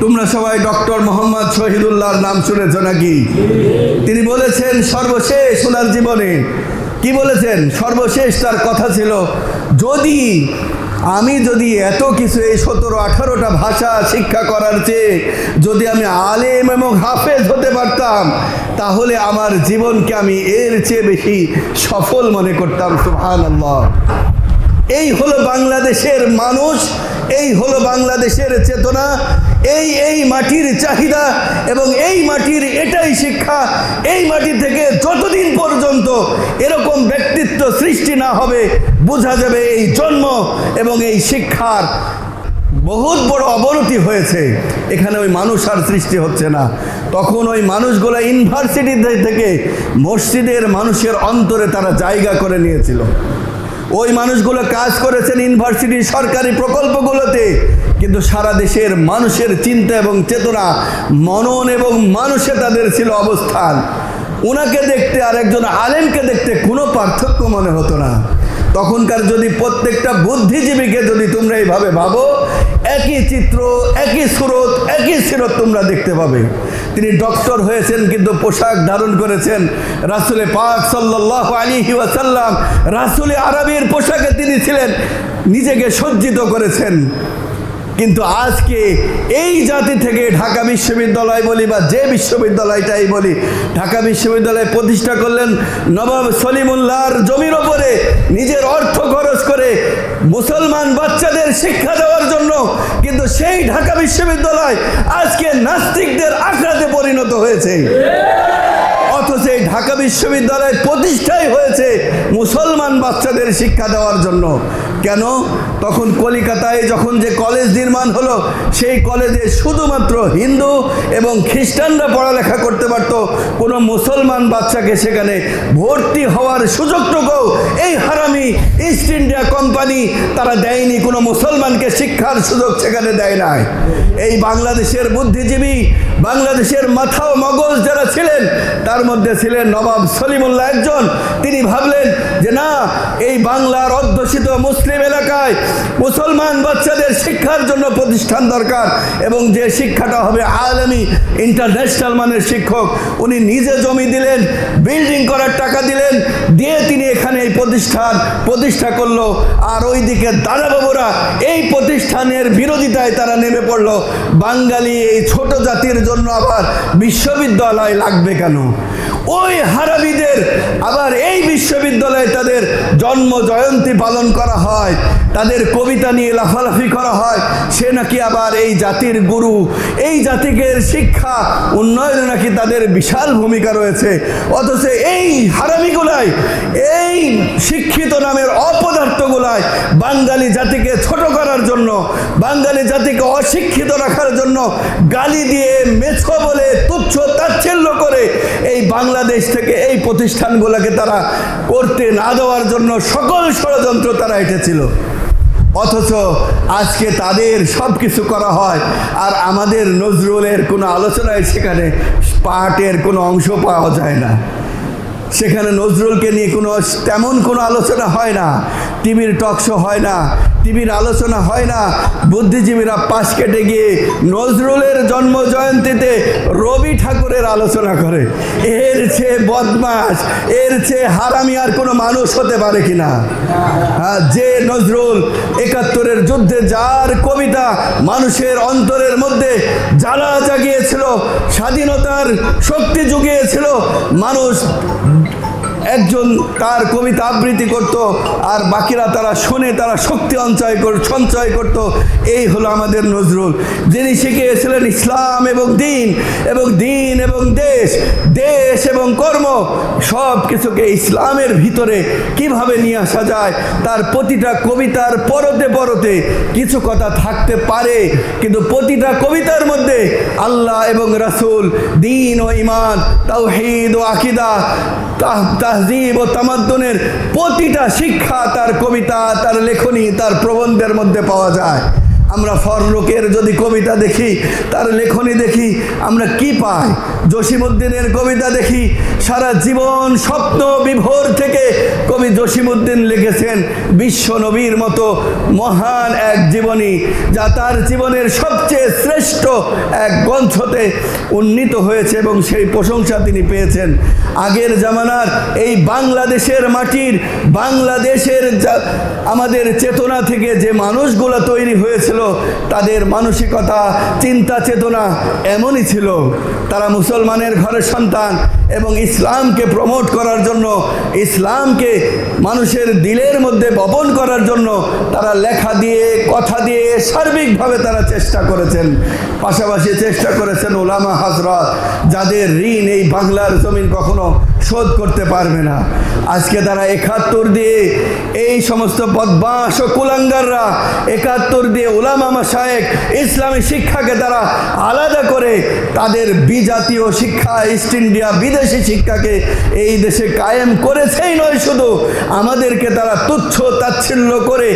তোমরা সবাই ডক্টর মোহাম্মদ শহীদুল্লাহর নাম শুনেছো নাকি? তিনি বলেছেন সর্বশেষ ওনার জীবনে কি বলেছেন? সর্বশেষ তার কথা ছিল, আমি যদি এত কিছু এই 17-18টা ভাষা শিক্ষা করার চেয়ে যদি আমি আলেম এবং হাফেজ হতে পারতাম, তাহলে আমার জীবনকে আমি এর চেয়ে বেশি সফল মনে করতাম। সুবহানাল্লাহ। এই হলো বাংলাদেশের মানুষ, এই হলো বাংলাদেশের চেতনা, এই মাটির চাহিদা এবং এই মাটির এটাই শিক্ষা। এই মাটি থেকে যতদিন পর্যন্ত এরকম ব্যক্তিত্ব সৃষ্টি না হবে, বোঝা যাবে এই জন্ম এবং এই শিক্ষার বহুত বড় অবনতি হয়েছে। এখানে ওই মানুষ আর সৃষ্টি হচ্ছে না। তখন ওই মানুষগুলো ইউনিভার্সিটি থেকে মসজিদের মানুষের অন্তরে তারা জায়গা করে নিয়েছিল। ওই মানুষগুলো কাজ করেছেন ইউনিভার্সিটির সরকারি প্রকল্পগুলোতে, কিন্তু সারা দেশের মানুষের চিন্তা এবং চেতনা, মনন এবং মানুষে তাদের ছিল অবস্থান। ওনাকে দেখতে আর একজন আলেমকে দেখতে কোনো পার্থক্য মনে হতো না। তখনকার যদি প্রত্যেকটা বুদ্ধিজীবীকে যদি তোমরা এইভাবে ভাবো, একই চিত্র, একই সুরত, একই সিরত তোমরা দেখতে পাবে। তিনি ডক্টর হয়েছেন কিন্তু পোশাক ধারণ করেছেন রাসূলে পাক সাল্লাল্লাহু আলাইহি ওয়াসাল্লাম, রাসূলে আরবীর পোশাকে তিনি ছিলেন, নিজেকে সজ্জিত করেছেন। কিন্তু আজকে এই জাতি থেকে ঢাকা বিশ্ববিদ্যালয় বলি বা যে বিশ্ববিদ্যালয়টাই বলি, ঢাকা বিশ্ববিদ্যালয় প্রতিষ্ঠা করলেন নবাব সলিমুল্লাহর জমির ওপরে নিজের অর্থ খরচ করে মুসলমান বাচ্চাদের শিক্ষা দেওয়ার জন্য। কিন্তু সেই ঢাকা বিশ্ববিদ্যালয় আজকে নাস্তিকদের আখড়াতে পরিণত হয়েছে। অথচ এই ঢাকা বিশ্ববিদ্যালয় প্রতিষ্ঠাই হয়েছে মুসলমান বাচ্চাদের শিক্ষা দেওয়ার জন্য। কেন? তখন কলিকাতায় যখন যে কলেজ নির্মাণ হলো, সেই কলেজে শুধুমাত্র হিন্দু এবং খ্রিস্টানরা পড়ালেখা করতে পারত, কোনো মুসলমান বাচ্চাকে সেখানে ভর্তি হওয়ার সুযোগটুকু এই হারামি ইস্ট ইন্ডিয়া কোম্পানি তারা দেয়নি। কোনো মুসলমানকে শিক্ষার সুযোগ সেখানে দেয় নাই। এই বাংলাদেশের বুদ্ধিজীবী, বাংলাদেশের মাথা ও মগজ যারা ছিলেন, তার মধ্যে ছিলেন নবাব সলিমুল্লাহ একজন। তিনি ভাবলেন যে না, এই বাংলার অধ্যুষিত মুসলিম এলাকায় মুসলমান বাচ্চাদের শিক্ষার জন্য প্রতিষ্ঠান দরকার, এবং যে শিক্ষাটা হবে আলেমি ইন্টারন্যাশনাল মানের শিক্ষক। উনি নিজে জমি দিলেন, বিল্ডিং করার টাকা দিলেন, দিয়ে তিনি এখানে এই প্রতিষ্ঠা করলো। আর ওইদিকে দাদাবাবুরা এই প্রতিষ্ঠানের বিরোধিতায় তারা নেমে পড়লো। বাঙালি এই ছোট জাতির জন্য আবার বিশ্ববিদ্যালয় লাগবে কেন? ওই হারাবিদের আবার এই বিশ্ববিদ্যালয়ে তাদের জন্ম জয়ন্তী পালন করা হয়, তাদের কবিতা নিয়ে লাফালাফি করা হয়, সে নাকি আবার এই জাতির গুরু, এই জাতিকে শিক্ষা উন্নয়নে নাকি তাদের বিশাল ভূমিকা রয়েছে। অথচ এই হারামিগুলাই, এই শিক্ষিত নামের অপদার্থগুলাই বাঙালি জাতিকে ছোট করার জন্য, বাঙালি জাতিকে অশিক্ষিত রাখার জন্য গালি দিয়ে, মেছো বলে, তুচ্ছ তাচ্ছিল্য করে এই বাংলাদেশ থেকে এই প্রতিষ্ঠানগুলোকে তারা করতে না দেওয়ার জন্য সকল ষড়যন্ত্র তারা এঁটেছিল। অথচ আজকে তাদের সব কিছু করা হয়, আর আমাদের নজরুলের কোনো আলোচনায় সেখানে পাঠের কোনো অংশ পাওয়া যায় না। সেখানে নজরুলকে নিয়ে তেমন কোনো আলোচনা হয় না, টিভির টক শো হয় না, টিভির আলোচনা হয় না। বুদ্ধিজীবীরা পাশ কেটে গিয়ে নজরুলের জন্ম জয়ন্তীতে রবি ঠাকুরের আলোচনা করে। এর চেয়ে বদমাশ, এর চেয়ে হারামি আর কোনো মানুষ হতে পারে কিনা? যে নজরুল ৭১-এর যুদ্ধে, যার কবিতা মানুষের অন্তরের মধ্যে জ্বালা জাগিয়েছিল, স্বাধীনতার শক্তি জুগিয়েছিল, মানুষ একজন তার কবিতা আবৃত্তি করত আর বাকিরা তারা শুনে তারা শক্তি সঞ্চয় করত। এই হলো আমাদের নজরুল, যিনি শিখিয়েছিলেন ইসলাম এবং দিন, এবং দিন এবং দেশ, দেশ এবং কর্ম, সব কিছুকে ইসলামের ভিতরে কিভাবে নিয়ে আসা যায়। তার প্রতিটা কবিতার পরতে পরতে কিছু কথা থাকতে পারে, কিন্তু প্রতিটা কবিতার মধ্যে আল্লাহ এবং রাসূল, দিন ও ঈমান, তাওহীদ ও আকীদা, তাহজিব ও তামাদ্দুনের প্রতিটা শিক্ষা তার কবিতা, তার লেখনী, তার প্রবন্ধের মধ্যে পাওয়া যায়। আমরা ফররুকের যদি কবিতা দেখি, তার লেখনী দেখি, আমরা কি পাই? জসিমউদ্দিনের কবিতা দেখি, সারা জীবন স্বপ্ন বিভোর থেকে কবি জসিমউদ্দিন লিখেছেন বিশ্ব নবীর মতো মহান এক জীবনী, যা তার জীবনের সবচেয়ে শ্রেষ্ঠ এক গ্রন্থতে উন্নীত হয়েছে এবং সেই প্রশংসা তিনি পেয়েছেন। আগের জামানার এই বাংলাদেশের মাটির, বাংলাদেশের আমাদের চেতনা থেকে যে মানুষগুলো তৈরি হয়েছিল, তাদের মানসিকতা, চিন্তা চেতনা এমনই ছিল। তারা মুসলমানের ঘরের সন্তান এবং ইসলামকে প্রমোট করার জন্য, ইসলামকে মানুষের দিলের মধ্যে বপন করার জন্য তারা লেখা দিয়ে, কথা দিয়ে, সার্বিকভাবে তারা চেষ্টা করেছেন। পাশাপাশি চেষ্টা করেছেন উলামা হযরত, যাদের ঋণ এই বাংলার জমিন কখনো শোধ করতে পারবে না। আজকে তারা ৭১ দিয়ে এই সমস্ত বদমাশ ও কুলাঙ্গাররা ৭১ দিয়ে উলামা মাশায়েখ ইসলামী শিক্ষাকে তারা আলাদা করে তাদের বিজাতীয় শিক্ষা, ইস্ট ইন্ডিয়া বিদেশি শিক্ষাকে এই দেশে কায়েম করেছেই নয়, শুধু আমাদেরকে তারা তুচ্ছ তাচ্ছিল্য করে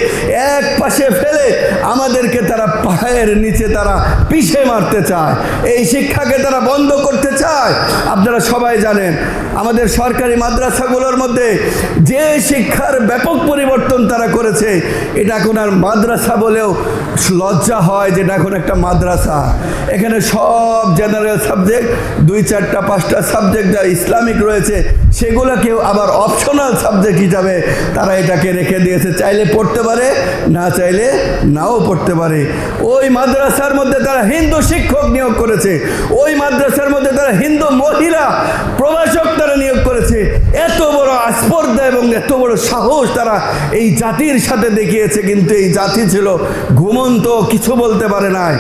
এক পাশে ফেলে আমাদেরকে তারা পায়ের নিচে তারা পিষে মারতে চায়। এই শিক্ষাকে তারা বন্ধ করতে চায়। আপনারা সবাই জানেন আমাদের সরকারি মাদ্রাসাগুলোর মধ্যে যে শিক্ষার ব্যাপক পরিবর্তন তারা করেছে, এটা এখন আর মাদ্রাসা বলেও লজ্জা হয়, যেটা এখন একটা মাদ্রাসা। এখানে সব জেনারেল সাবজেক্ট, ২, ৪টা, ৫টা সাবজেক্ট যা ইসলামিক রয়েছে, সেগুলোকেও আবার অপশনাল সাবজেক্ট হিসাবে তারা এটাকে রেখে দিয়েছে। চাইলে পড়তে পারে, না চাইলে নাও পড়তে পারে। ওই মাদ্রাসার মধ্যে তারা হিন্দু শিক্ষক নিয়োগ করেছে, ওই মাদ্রাসার মধ্যে তারা হিন্দু মহিলা প্রভাষক তারা নিয়োগ করেছে। এত বড় আস্পর্ধা এবং এত বড় সাহস তারা এই জাতির সাথে দেখিয়েছে, কিন্তু এই জাতি ছিল ঘুমন্ত, কিছু বলতে পারে নাই।